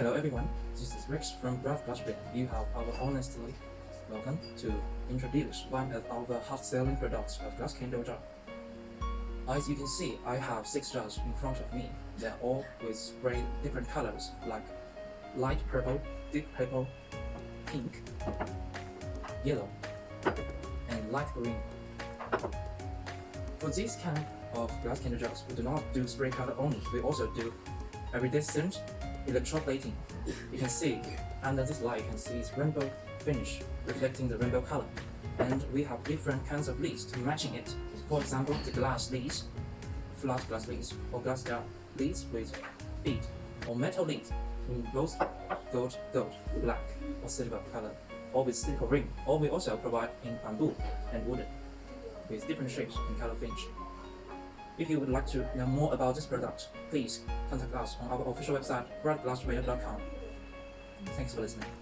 Hello everyone, this is Rex from glassware. You have our honestly welcome to introduce one of our hot-selling products of glass candle jar. As you can see, I have 6 jars in front of me. They're all with spray different colors like light purple, deep purple, pink, yellow, and light green. For this kind of glass candle jars, we do not do spray color only, we also do iridescent electroplating. You can see under this light, you can see its rainbow finish reflecting the rainbow color. And we have different kinds of leads to matching it. For example, the glass leads, flat glass leads, or glass jar leads with bead, or metal leads in both gold, black, or silver color, or with silicone ring. Or we also provide in bamboo and wooden with different shapes and color finish. If you would like to know more about this product, please contact us on our official website, worldwide..Our. Thanks for listening.